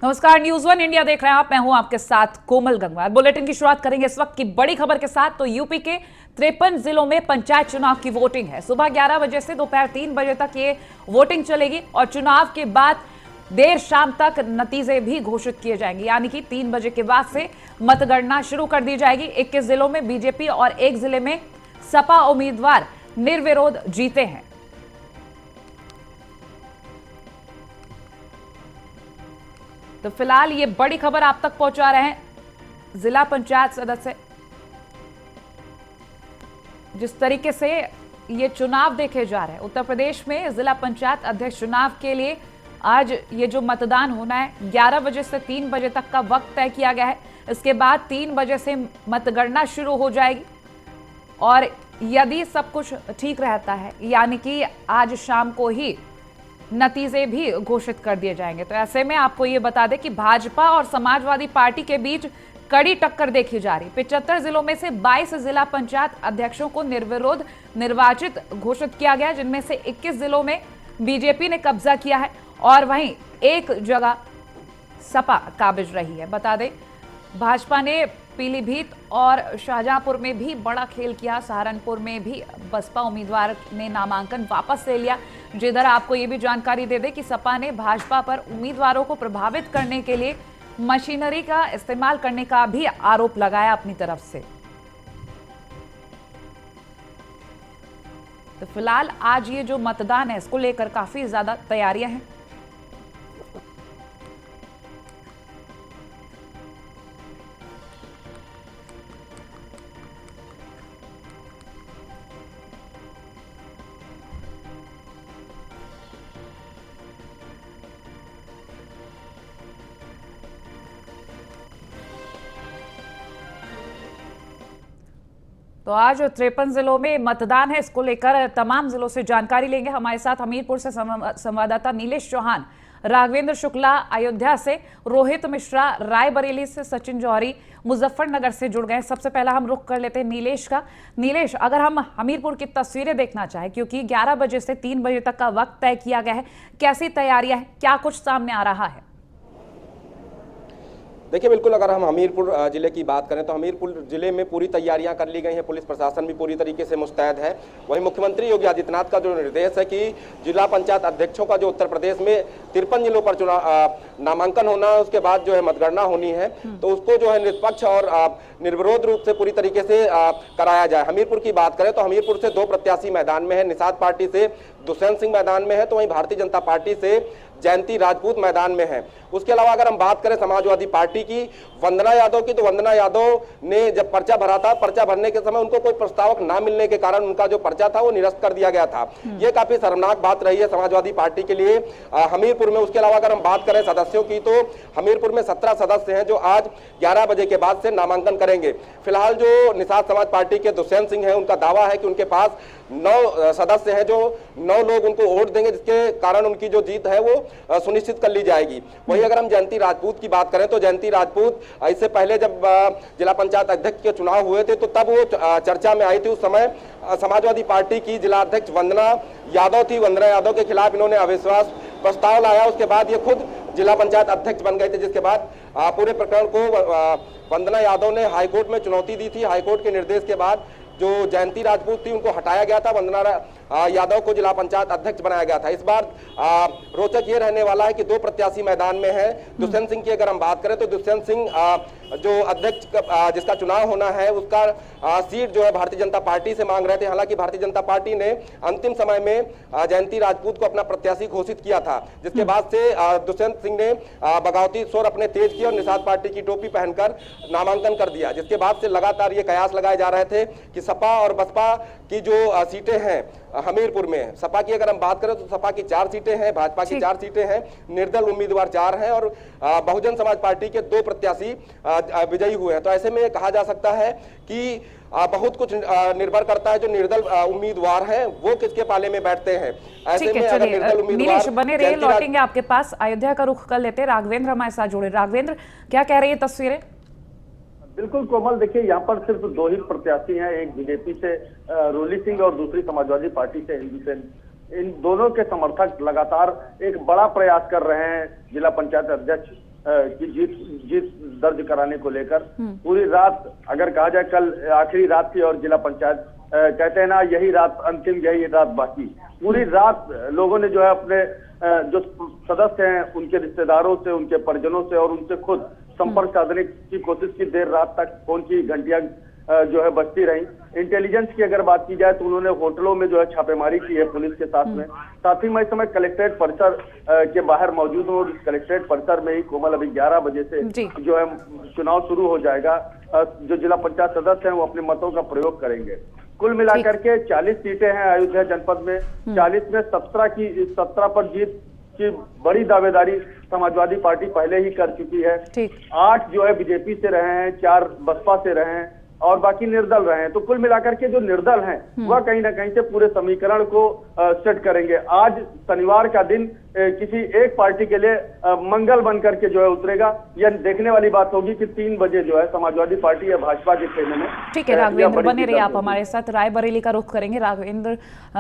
नमस्कार, news one India देख रहे हैं आप। मैं हूं आपके साथ कोमल गंगवार। बुलेटिन की शुरुआत करेंगे इस वक्त की बड़ी खबर के साथ। तो यूपी के 53 जिलों में पंचायत चुनाव की वोटिंग है। सुबह 11 बजे से दोपहर 3 बजे तक ये वोटिंग चलेगी और चुनाव के बाद देर शाम तक नतीजे भी घोषित किए जाएंगे, यानी कि 3 बजे के बाद से मतगणना शुरू कर दी जाएगी। 21 जिलों में बीजेपी और एक जिले में सपा उम्मीदवार निर्विरोध जीते हैं। तो फिलहाल ये बड़ी खबर आप तक पहुंचा रहे हैं जिला पंचायत सदस्य। जिस तरीके से ये चुनाव देखे जा रहे हैं उत्तर प्रदेश में, जिला पंचायत अध्यक्ष चुनाव के लिए आज ये जो मतदान होना है 11 बजे से 3 बजे तक का वक्त तय किया गया है। इसके बाद 3 बजे से मतगणना शुरू हो जाएगी और यदि सब कुछ ठीक रहता है, यानी कि आज शाम को ही नतीजे भी घोषित कर दिए जाएंगे। तो ऐसे में आपको ये बता दें कि भाजपा और समाजवादी पार्टी के बीच कड़ी टक्कर देखी जा रही। 75 जिलों में से 22 जिला पंचायत अध्यक्षों को निर्विरोध निर्वाचित घोषित किया गया, जिनमें से 21 जिलों में बीजेपी ने कब्जा किया है और वहीं एक जगह सपा काबिज रही है। बता दें, भाजपा ने पीलीभीत और शाहजहांपुर में भी बड़ा खेल किया। सहारनपुर में भी बसपा उम्मीदवार ने नामांकन वापस ले लिया। जिधर आपको ये भी जानकारी दे दें कि सपा ने भाजपा पर उम्मीदवारों को प्रभावित करने के लिए मशीनरी का इस्तेमाल करने का भी आरोप लगाया अपनी तरफ से। तो फिलहाल आज ये जो मतदान है, इसको लेकर काफी ज्यादा तैयारियां हैं। तो आज 53 जिलों में मतदान है। इसको लेकर तमाम जिलों से जानकारी लेंगे। हमारे साथ हमीरपुर से संवाददाता नीलेश चौहान, राघवेंद्र शुक्ला अयोध्या से, रोहित मिश्रा रायबरेली से, सचिन जौहरी मुजफ्फरनगर से जुड़ गए। सबसे पहला हम रुख कर लेते हैं नीलेश का। नीलेश, अगर हम हमीरपुर की तस्वीरें देखना चाहें, क्योंकि 11 बजे से 3 बजे तक का वक्त तय किया गया है, कैसी तैयारियां हैं, क्या कुछ सामने आ रहा है? देखिए, बिल्कुल अगर हम हमीरपुर जिले की बात करें तो हमीरपुर जिले में पूरी तैयारियां कर ली गई हैं। पुलिस प्रशासन भी पूरी तरीके से मुस्तैद है। वहीं मुख्यमंत्री योगी आदित्यनाथ का जो निर्देश है कि जिला पंचायत अध्यक्षों का जो उत्तर प्रदेश में 53 जिलों पर चुनाव नामांकन होना है, उसके बाद जो है मतगणना होनी है, तो उसको जो है निष्पक्ष और निर्विरोध रूप से पूरी तरीके से कराया जाए। हमीरपुर की बात करें तो हमीरपुर से 2 प्रत्याशी मैदान में है। निषाद पार्टी से दुष्यंत सिंह मैदान में है, तो वहीं भारतीय जनता पार्टी से जयंती राजपूत मैदान में है। उसके अलावा अगर हम बात करें समाजवादी पार्टी की, वंदना यादव की, तो वंदना यादव ने जब पर्चा भरा था, पर्चा भरने के समय उनको कोई प्रस्तावक ना मिलने के कारण उनका जो पर्चा था वो निरस्त कर दिया गया था। ये काफी शर्मनाक बात रही है समाजवादी पार्टी के लिए हमीरपुर में। उसके अलावा अगर हम बात करें सदस्यों की, तो हमीरपुर में 17 सदस्य हैं जो आज 11 बजे के बाद से नामांकन करेंगे। फिलहाल जो निषाद समाज पार्टी के दुष्यंत सिंह है, उनका दावा है कि उनके पास 9 सदस्य हैं, जो 9 लोग उनको वोट देंगे, जिसके कारण उनकी जो जीत है वो सुनिश्चित कर ली जाएगी। वहीं अगर हम जयंती राजपूत की बात करें तो जयंती राजपूत इससे पहले जब जिला पंचायत अध्यक्ष के चुनाव हुए थे तो तब वो चर्चा में आई थी। उस समय समाजवादी पार्टी की जिला अध्यक्ष वंदना यादव थी। वंदना यादव के खिलाफ इन्होंने अविश्वास प्रस्ताव लाया। उसके बाद ये खुद जिला पंचायत अध्यक्ष बन गए थे, जिसके बाद पूरे प्रकरण को वंदना यादव ने हाईकोर्ट में चुनौती दी थी। हाईकोर्ट के निर्देश के बाद जो जयंती राजपूत थी उनको हटाया गया था, वंदना यादव को जिला पंचायत अध्यक्ष बनाया गया था। इस बार रोचक ये रहने वाला है कि 2 प्रत्याशी मैदान में है। दुष्यंत सिंह की अगर हम बात करें तो दुष्यंत सिंह जो अध्यक्ष जिसका चुनाव होना है, उसका सीट जो है भारतीय जनता पार्टी से मांग रहे थे। हालांकि भारतीय जनता पार्टी ने अंतिम समय में जयंती राजपूत को अपना प्रत्याशी घोषित किया था, जिसके बाद से दुष्यंत सिंह ने बगावती स्वर अपने तेज किए और निषाद पार्टी की टोपी पहनकर नामांकन कर दिया। जिसके बाद से लगातार ये कयास लगाए जा रहे थे कि सपा और बसपा की जो सीटें हैं हमीरपुर में, सपा की अगर हम बात करें तो सपा की 4 सीटें हैं, भाजपा की 4 सीटें हैं, निर्दल उम्मीदवार 4 हैं और बहुजन समाज पार्टी के 2 प्रत्याशी विजयी हुए हैं। तो ऐसे में कहा जा सकता है कि बहुत कुछ निर्भर करता है जो निर्दल उम्मीदवार हैं वो किसके पाले में बैठते हैं। ऐसे में अगर निर्दल नीलेश बने रहे, लौटेंगे आपके पास। अयोध्या का रुख कर लेते हैं, राघवेंद्र हमारे साथ जुड़े। राघवेंद्र, क्या कह रही है तस्वीरें? बिल्कुल कोमल, देखिए यहाँ पर सिर्फ 2 ही प्रत्याशी हैं, एक बीजेपी से रोली सिंह और दूसरी समाजवादी पार्टी से हिंदू सेन। इन दोनों के समर्थक लगातार एक बड़ा प्रयास कर रहे हैं जिला पंचायत अध्यक्ष की जीत दर्ज कराने को लेकर पूरी रात, अगर कहा जाए कल आखिरी रात थी और जिला पंचायत कहते हैं ना, यही रात अंतिम, यही रात बाकी। पूरी रात लोगों ने जो है अपने जो सदस्य हैं उनके रिश्तेदारों से, उनके परिजनों से और उनसे खुद संपर्क साधने की कोशिश की। देर रात तक फोन की घंटियां जो है बजती रही। इंटेलिजेंस की अगर बात की जाए तो उन्होंने होटलों में जो है छापेमारी की है पुलिस के साथ में। साथ ही मैं इस समय कलेक्ट्रेट परिसर के बाहर मौजूद हूँ और इस कलेक्ट्रेट परिसर में ही कोमल अभी 11 बजे से जो है चुनाव शुरू हो जाएगा। जो जिला पंचायत सदस्य हैं वो अपने मतों का प्रयोग करेंगे। कुल मिलाकर के 40 सीटें हैं अयोध्या जनपद में। 40 में 17 पर जीत की बड़ी दावेदारी समाजवादी पार्टी पहले ही कर चुकी है। 8 जो है बीजेपी से रहे हैं, 4 बसपा से रहे हैं और बाकी निर्दल रहे हैं। तो कुल मिलाकर के जो निर्दल हैं वह कहीं ना कहीं से पूरे समीकरण को सेट करेंगे। आज शनिवार का दिन किसी एक पार्टी के लिए मंगल बनकर के जो है उतरेगा। यह देखने वाली बात होगी कि 3 बजे जो है समाजवादी पार्टी या भाजपा के खेमे में। ठीक है राघवेंद्र, बने रहिए आप हमारे साथ। रायबरेली का रुख करेंगे राघवेंद्र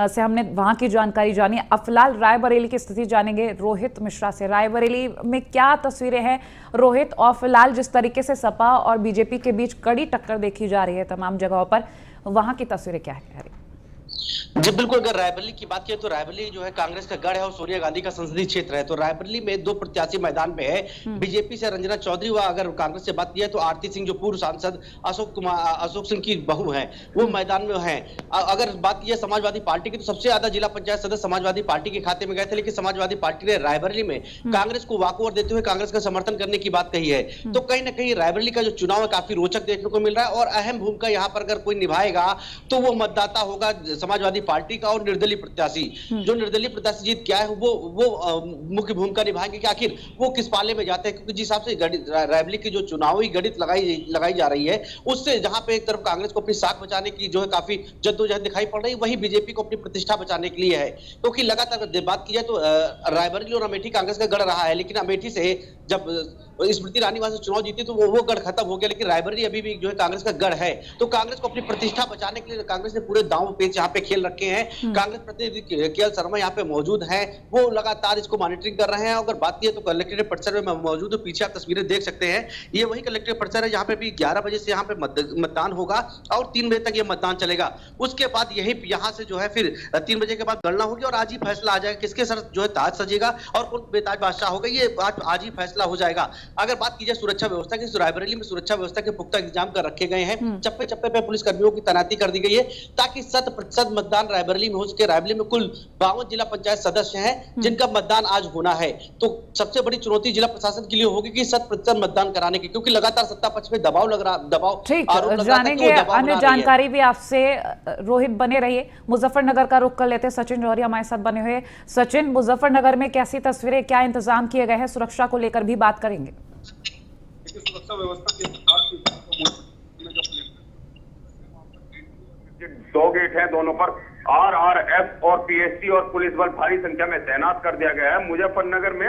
से, हमने वहां की जानकारी जानी। अब फिलहाल रायबरेली की स्थिति जानेंगे रोहित मिश्रा से। रायबरेली में क्या तस्वीरें हैं रोहित, और फिलहाल जिस तरीके से सपा और बीजेपी के बीच कड़ी टक्कर देखी जा रही है तमाम जगहों पर, वहां की तस्वीरें क्या है? जी बिल्कुल, अगर रायबरेली की बात करें तो रायबरेली जो है कांग्रेस का गढ़ है और सोनिया गांधी का संसदीय क्षेत्र है। तो रायबरेली में 2 प्रत्याशी मैदान में है। बीजेपी से रंजना चौधरी व अगर कांग्रेस से बात की है तो आरती सिंह जो पूर्व सांसद अशोक सिंह की बहू है वो मैदान में है। अगर बात की है समाजवादी पार्टी की तो सबसे ज्यादा जिला पंचायत सदस्य समाजवादी पार्टी के खाते में गए थे, लेकिन समाजवादी पार्टी ने रायबरेली में कांग्रेस को वॉकओवर देते हुए कांग्रेस का समर्थन करने की बात कही है। तो कहीं ना कहीं रायबरेली का जो चुनाव है काफी रोचक देखने को मिल रहा है और अहम भूमिका यहाँ पर अगर कोई निभाएगा तो वो मतदाता होगा समाजवादी पार्टी का और निर्दलीय प्रत्याशी। जो निर्दलीय प्रत्याशी जीत क्या है वो मुख्य भूमिका निभाएंगे कि आखिर वो किस पाले में जाते हैं, क्योंकि जिस हिसाब से रायबरेली की जो चुनावी गणित लगाई जा रही है उससे जहां पे एक तरफ कांग्रेस को अपनी साख बचाने की जो है काफी जद्दोजहद दिखाई पड़ रही है, वही बीजेपी को अपनी प्रतिष्ठा बचाने के लिए है। क्योंकि लगातार बात की जाए तो रायबरेली और अमेठी कांग्रेस का गढ़ रहा है, लेकिन अमेठी से जब स्मृति ईरानी वहां से चुनाव जीती तो वो गढ़ खत्म हो गया, लेकिन रायबरेली अभी भी जो है कांग्रेस का गढ़ है। तो कांग्रेस को अपनी प्रतिष्ठा बचाने के लिए कांग्रेस ने पूरे दांव पेच यहाँ पे खेल रखे हैं। कांग्रेस प्रतिनिधि केएल शर्मा यहाँ पे मौजूद हैं, वो लगातार इसको मॉनिटरिंग कर रहे हैं। अगर बात की तो कलेक्ट्रेट परिसर में मौजूद है, पीछे आप तस्वीरें देख सकते हैं, ये वही कलेक्ट्रेट परिसर है। यहाँ पे भी 11 बजे से यहाँ पे मतदान होगा और 3 बजे तक ये मतदान चलेगा। उसके बाद यहाँ से जो है फिर 3 बजे के बाद गणना होगी और आज ही फैसला आ जाएगा किसके सर जो है ताज सजेगा और कौन बेताज बादशाह होगा, ये आज ही फैसला हो जाएगा। अगर बात की जाए सुरक्षा व्यवस्था की, रायबरेली में सुरक्षा व्यवस्था के पुख्ता इंतजाम कर रखे गए हैं। चप्पे चप्पे पे पुलिस कर्मियों की तैनाती कर दी गई है ताकि 100% मतदान रायबरेली में हो सके। रायबरेली में कुल 52 जिला पंचायत सदस्य हैं जिनका मतदान आज होना है। तो सबसे बड़ी चुनौती जिला प्रशासन के लिए होगी कि 100% मतदान कराने की, क्योंकि लगातार सत्ता पक्ष में दबाव ठीक जानेंगे। अन्य जानकारी भी आपसे रोहित, बने रहिए। मुजफ्फरनगर का रुख कर लेते हैं, सचिन जौहरी हमारे साथ बने हुए। सचिन, मुजफ्फरनगर में कैसी तस्वीरें, क्या इंतजाम किए गए हैं, सुरक्षा को लेकर भी बात करेंगे। सुरक्षा व्यवस्था के दो गेट हैं, दोनों पर RRF और PSC और पुलिस बल भारी संख्या में तैनात कर दिया गया है। मुजफ्फरनगर में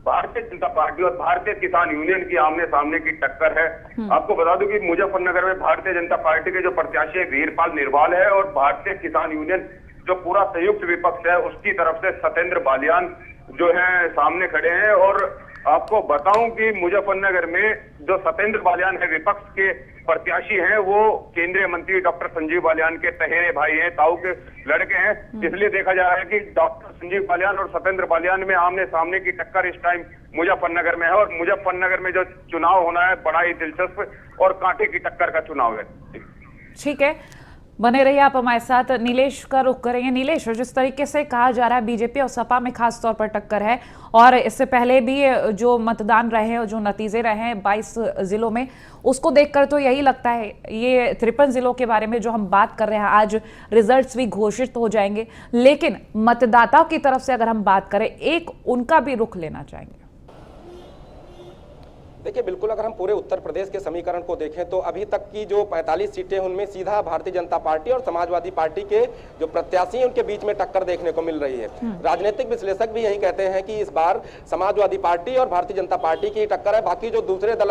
भारतीय जनता पार्टी और भारतीय किसान यूनियन की आमने सामने की टक्कर है। आपको बता दूं कि मुजफ्फरनगर में भारतीय जनता पार्टी के जो प्रत्याशी वीरपाल निरवाल है और भारतीय किसान यूनियन जो पूरा संयुक्त विपक्ष है उसकी तरफ से सत्येंद्र बालियान जो है सामने खड़े हैं। और आपको बताऊं कि मुजफ्फरनगर में जो सत्येंद्र बालियान है विपक्ष के प्रत्याशी हैं, वो केंद्रीय मंत्री डॉक्टर संजीव बालियान के तहेरे भाई हैं, ताऊ के लड़के हैं। इसलिए देखा जा रहा है कि डॉक्टर संजीव बालियान और सत्येंद्र बालियान में आमने सामने की टक्कर इस टाइम मुजफ्फरनगर में है। और मुजफ्फरनगर में जो चुनाव होना है बड़ा ही दिलचस्प और कांटे की टक्कर का चुनाव है। ठीक है, बने रहिए आप हमारे साथ। नीलेश का रुख करेंगे। नीलेश, जिस तरीके से कहा जा रहा है बीजेपी और सपा में खास तौर पर टक्कर है और इससे पहले भी जो मतदान रहे हैं और जो नतीजे रहे हैं 22 जिलों में, उसको देखकर तो यही लगता है ये 53 जिलों के बारे में जो हम बात कर रहे हैं, आज रिजल्ट्स भी घोषित हो जाएंगे, लेकिन मतदाताओं की तरफ से अगर हम बात करें, एक उनका भी रुख लेना चाहेंगे। देखिए, बिल्कुल अगर हम पूरे उत्तर प्रदेश के समीकरण को देखें तो अभी तक की जो 45 सीटें उनमें सीधा भारतीय जनता पार्टी और समाजवादी पार्टी के जो प्रत्याशी हैं उनके बीच में टक्कर देखने को मिल रही है। राजनीतिक विश्लेषक भी यही कहते हैं कि इस बार समाजवादी पार्टी और भारतीय जनता पार्टी की टक्कर है। बाकी जो दूसरे दल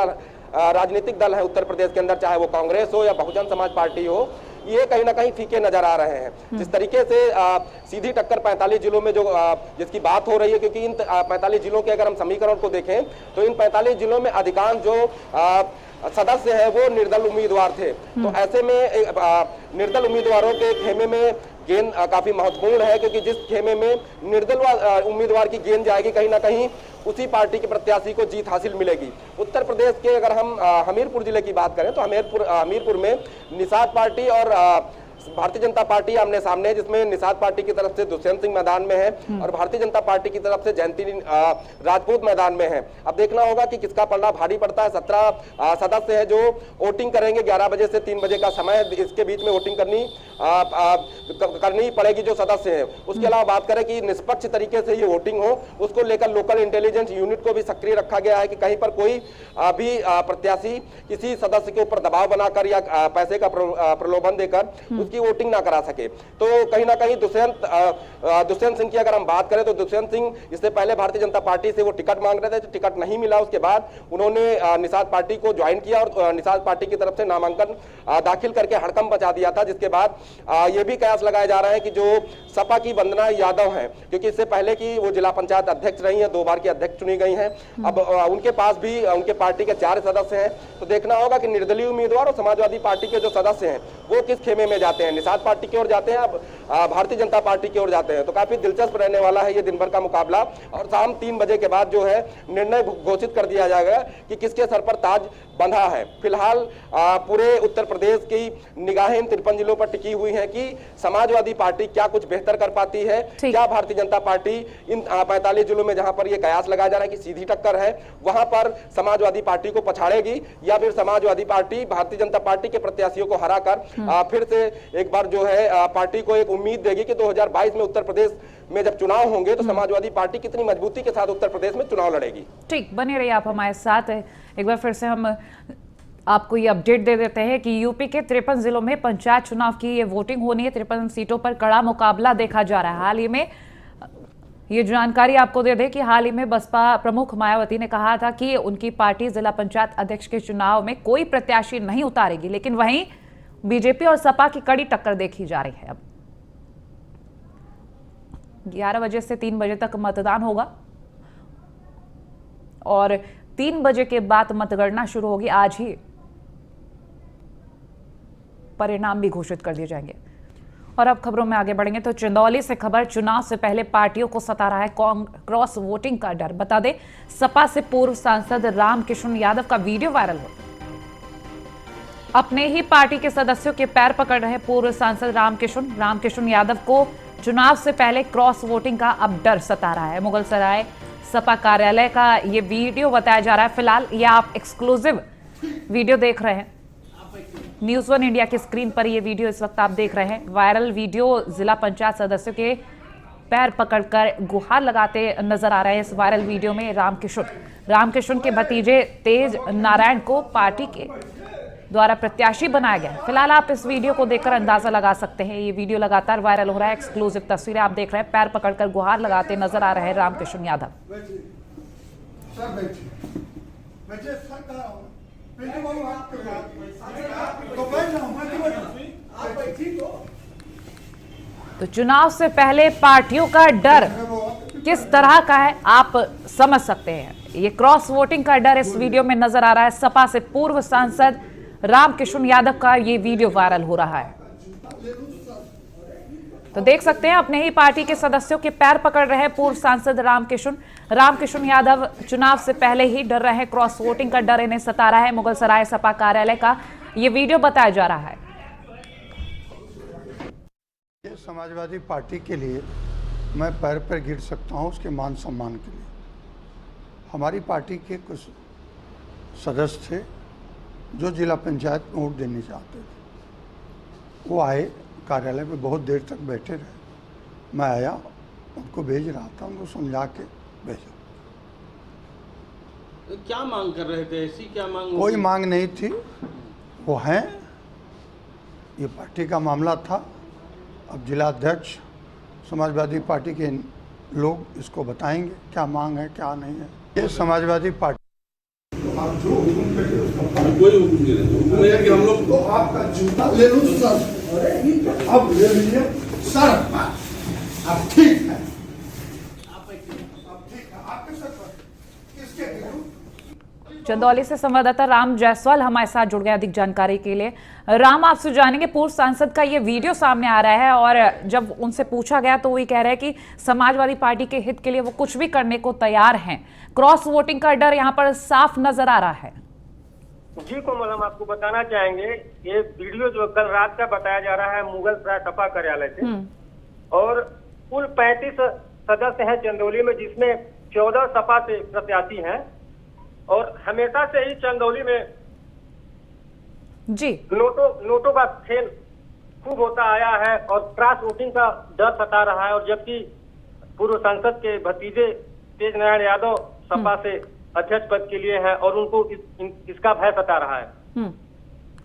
राजनीतिक दल है उत्तर प्रदेश के अंदर, चाहे वो कांग्रेस हो या बहुजन समाज पार्टी हो, ये कहीं ना कहीं फीके नजर आ रहे हैं। जिस तरीके से सीधी टक्कर 45 जिलों में जो जिसकी बात हो रही है, क्योंकि इन 45 जिलों के अगर हम समीकरण को देखें तो इन 45 जिलों में अधिकांश जो सदस्य है वो निर्दल उम्मीदवार थे। तो ऐसे में निर्दल उम्मीदवारों के खेमे में गेंद काफी महत्वपूर्ण है, क्योंकि जिस खेमे में निर्दल उम्मीदवार की गेंद जाएगी कहीं ना कहीं उसी पार्टी के प्रत्याशी को जीत हासिल मिलेगी। उत्तर प्रदेश के अगर हम हमीरपुर जिले की बात करें तो हमीरपुर में निषाद पार्टी और भारतीय जनता पार्टी आमने सामने है, जिसमें निषाद पार्टी की तरफ से दुष्यंत सिंह मैदान में है और भारतीय जनता पार्टी की तरफ से जयंती राजपूत मैदान में है। अब देखना होगा कि किसका पलड़ा भारी पड़ता है। 17 सदस्य हैं जो वोटिंग करेंगे। 11 बजे से 3 बजे का समय है, इसके बीच में वोटिंग करनी पड़ेगी जो सदस्य हैं। उसके अलावा बात करें कि निष्पक्ष तरीके से ये वोटिंग हो, उसको लेकर लोकल इंटेलिजेंस यूनिट को भी सक्रिय रखा गया है कि कहीं पर कोई भी प्रत्याशी किसी सदस्य के ऊपर दबाव बनाकर या पैसे का प्रलोभन देकर उसकी वोटिंग ना करा सके। तो कहीं ना कहीं दुष्यंत सिंह की अगर हम बात करें तो दुष्यंत सिंह इससे पहले भारतीय जनता पार्टी से वो टिकट मांग रहे थे, तो टिकट नहीं मिला। उसके बाद उन्होंने निषाद पार्टी को ज्वाइन किया और निषाद पार्टी की तरफ से नामांकन दाखिल करके हड़कंप मचा दिया था। जिसके बाद ये भी कयास लगाया जा रहा है कि जो सपा की वंदना यादव हैं, क्योंकि इससे पहले की वो जिला पंचायत अध्यक्ष रही हैं, 2 बार की अध्यक्ष चुनी गई हैं, अब उनके पास भी उनके पार्टी के 4 सदस्य हैं। तो देखना होगा कि निर्दलीय उम्मीदवार और समाजवादी पार्टी के जो सदस्य हैं वो किस खेमे में जाते हैं, निषाद पार्टी की ओर जाते हैं, अब भारतीय जनता पार्टी की ओर जाते हैं। तो काफी दिलचस्प रहने वाला है ये दिन भर का मुकाबला और शाम 3 बजे के बाद जो है निर्णय घोषित कर दिया जाएगा कि किसके सर पर ताज बंधा है। फिलहाल पूरे उत्तर प्रदेश की निगाहें इन 53 जिलों पर टिकी हुई हैं कि समाजवादी पार्टी क्या कुछ बेहतर कर पाती है, क्या भारतीय जनता पार्टी इन 45 जिलों में जहां पर यह कयास लगाया जा रहा है कि सीधी टक्कर है वहां पर समाजवादी पार्टी को पछाड़ेगी, या फिर समाजवादी पार्टी भारतीय जनता पार्टी के प्रत्याशियों को हराकर फिर से एक बार जो है पार्टी को एक उम्मीद देगी कि 2022 में उत्तर प्रदेश में जब चुनाव होंगे तो समाजवादी पार्टी कितनी मजबूती के साथ उत्तर प्रदेश में चुनाव लड़ेगी। ठीक, बने रहिए आप हमारे साथ। एक बार फिर से हम आपको ये अपडेट दे देते हैं कि यूपी के 53 जिलों में पंचायत चुनाव की ये वोटिंग होनी है। 53 सीटों पर कड़ा मुकाबला देखा जा रहा है। हाल ही में ये जानकारी आपको दे दें कि हाल ही में बसपा प्रमुख मायावती ने कहा था कि उनकी पार्टी जिला पंचायत अध्यक्ष के चुनाव में कोई प्रत्याशी नहीं उतारेगी, लेकिन वहीं बीजेपी और सपा की कड़ी टक्कर देखी जा रही है। अब 11 बजे से 3 बजे तक मतदान होगा और 3 बजे के बाद मतगणना शुरू होगी। आज ही परिणाम भी घोषित कर दिए जाएंगे। और अब खबरों में आगे बढ़ेंगे तो चंदौली से खबर, चुनाव से पहले पार्टियों को सता रहा है क्रॉस वोटिंग का डर। बता दें, सपा से पूर्व सांसद रामकिशन यादव का वीडियो वायरल हो। अपने ही पार्टी के सदस्यों के पैर पकड़ रहे पूर्व सांसद रामकिशन यादव को चुनाव से पहले क्रॉस वोटिंग का अब डर सता रहा है। मुगलसराय सपा कार्यालय का ये वीडियो बताया जा रहा है। फिलहाल ये आप एक्सक्लूसिव वीडियो देख रहे हैं, न्यूज़ 1 इंडिया की स्क्रीन पर ये वीडियो इस वक्त आप देख रहे हैं। वायरल वीडियो जिला पंचायत सदस्यों के पैर पकड़कर गुहार लगाते नजर आ रहे हैं। इस वायरल वीडियो में रामकिशन के भतीजे तेज नारायण को पार्टी के द्वारा प्रत्याशी बनाया गया। फिलहाल आप इस वीडियो को देखकर अंदाजा लगा सकते हैं, ये वीडियो लगातार वायरल हो रहा है। एक्सक्लूसिव तस्वीरें आप देख रहे हैं, पैर पकड़कर गुहार लगाते नजर आ रहे हैं रामकिशन यादव। तो चुनाव से पहले पार्टियों का डर किस तरह का है आप समझ सकते हैं। ये क्रॉस वोटिंग का डर इस वीडियो में नजर आ रहा है। सपा से पूर्व सांसद रामकिशन यादव का ये वीडियो वायरल हो रहा है। तो देख सकते हैं, अपने ही पार्टी के सदस्यों के पैर पकड़ रहे पूर्व सांसद रामकिशन यादव चुनाव से पहले ही डर रहे हैं। क्रॉस वोटिंग का डर इन्हें सता रहा है। मुगलसराय सपा कार्यालय का ये वीडियो बताया जा रहा है। ये समाजवादी पार्टी के लिए मैं पैर पर गिर सकता हूं, उसके मान सम्मान के लिए। हमारी पार्टी के कुछ सदस्य थे जो जिला पंचायत में वोट देने चाहते थे। वो आए, कार्यालय में बहुत देर तक बैठे रहे। मैं आया, उनको भेज रहा था, उनको समझा के भेजा। क्या मांग कर रहे थे? ऐसी क्या मांग? कोई मांग नहीं थी, वो हैं, ये पार्टी का मामला था। अब जिला अध्यक्ष समाजवादी पार्टी के लोग इसको बताएंगे क्या मांग है क्या नहीं है। ये समाजवादी पार्टी कोई हुक्म नहीं है कि हम लोग तो आपका जूता ले लूं सर। अरे ये तो अब ले लीजिए सर, अब ठीक है, अब ठीक है, आपके सर पर किसके गिरूं? चंदौली से संवाददाता राम जायसवाल हमारे साथ जुड़ गए अधिक जानकारी के लिए। राम, आपसे जानेंगे, पूर्व सांसद का ये वीडियो सामने आ रहा है और जब उनसे पूछा गया तो वही कह रहे हैं कि समाजवादी पार्टी के हित के लिए वो कुछ भी करने को तैयार हैं। क्रॉस वोटिंग का डर यहाँ पर साफ नजर आ रहा है। जी कोमल, हम आपको बताना चाहेंगे, ये वीडियो जो कल रात का बताया जा रहा है मुगल सराय सपा कार्यालय से, और कुल 35 सदस्य हैं चंदौली में, जिसमें 14 सपा से प्रत्याशी हैं। और हमेशा से ही चंदौली में जी नोटों का खेल खूब होता आया है और क्रॉस वोटिंग का डर सता रहा है। और जबकि पूर्व सांसद के भतीजे तेज नारायण यादव सपा से अध्यक्ष पद के लिए हैं और उनको इसका भय सता रहा है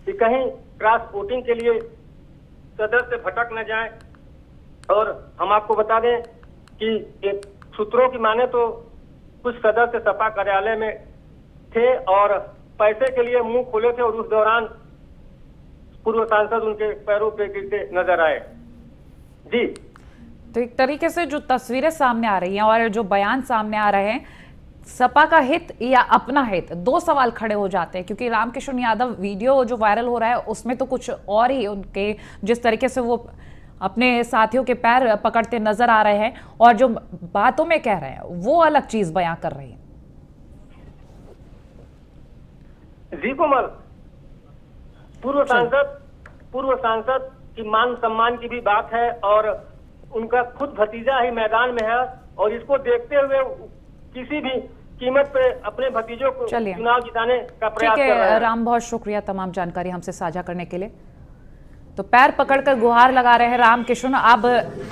कि कहीं क्रॉस वोटिंग के लिए सदस्य भटक न जाए। और हम आपको बता दें कि सूत्रों की माने तो कुछ सदस्य सपा कार्यालय में थे और पैसे के लिए मुंह खोले थे और उस दौरान पूर्व सांसद उनके पैरों पे गिरते नजर आए। जी, तो एक तरीके से जो तस्वीरें सामने आ रही हैं और जो बयान सामने आ रहे हैं, सपा का हित या अपना हित, दो सवाल खड़े हो जाते हैं। क्योंकि रामकिशन यादव वीडियो जो वायरल हो रहा है उसमें तो कुछ और ही, उनके जिस तरीके से वो अपने साथियों के पैर पकड़ते नजर आ रहे हैं और जो बातों में कह रहे हैं वो अलग चीज बयां कर रही है। जी कोमल, पूर्व सांसद की मान सम्मान की भी बात है और उनका खुद भतीजा ही मैदान में है और इसको देखते हुए किसी भी कीमत पे अपने भतीजों को चुनाव जिताने का प्रयास कर रहे हैं। राम, बहुत शुक्रिया तमाम जानकारी हमसे साझा करने के लिए। तो पैर पकड़कर गुहार लगा रहे हैं रामकिशन। अब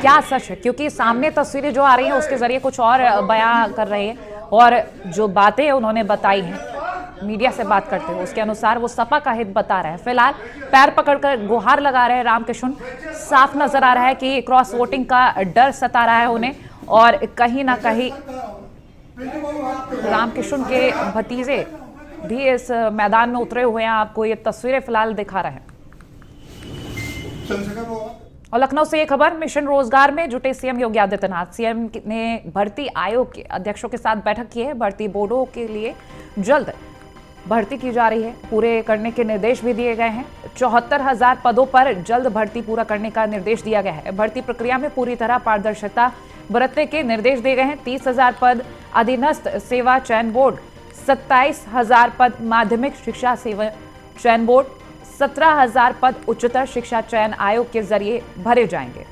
क्या सच है, क्योंकि सामने तस्वीरें जो आ रही हैं उसके जरिए कुछ और बयां कर रहे हैं और जो बातें उन्होंने बताई हैं मीडिया से बात करते हुए उसके अनुसार वो सपा का हित बता रहे हैं। फिलहाल पैर पकड़कर गुहार लगा रहे हैं रामकिशन। साफ नजर आ रहा है कि क्रॉस वोटिंग का डर सता रहा है उन्हें और कहीं ना कहीं रामकिशन के भतीजे भी इस मैदान में उतरे हुए हैं। आपको ये तस्वीरें फिलहाल दिखा रहे हैं। और लखनऊ से ये खबर, मिशन रोजगार में जुटे सीएम योगी आदित्यनाथ। सीएम ने भर्ती आयोग के अध्यक्षों के साथ बैठक की है। भर्ती बोर्डों के लिए जल्द भर्ती की जा रही है, पूरे करने के निर्देश भी दिए गए हैं। 74,000 पदों पर जल्द भर्ती पूरा करने का निर्देश दिया गया है। भर्ती प्रक्रिया में पूरी तरह पारदर्शिता बरतने के निर्देश दिए गए हैं। 30,000 पद अधीनस्थ सेवा चयन बोर्ड, 27,000 पद माध्यमिक शिक्षा सेवा चयन बोर्ड, 17,000 पद उच्चतर शिक्षा चयन आयोग के जरिए भरे जाएंगे।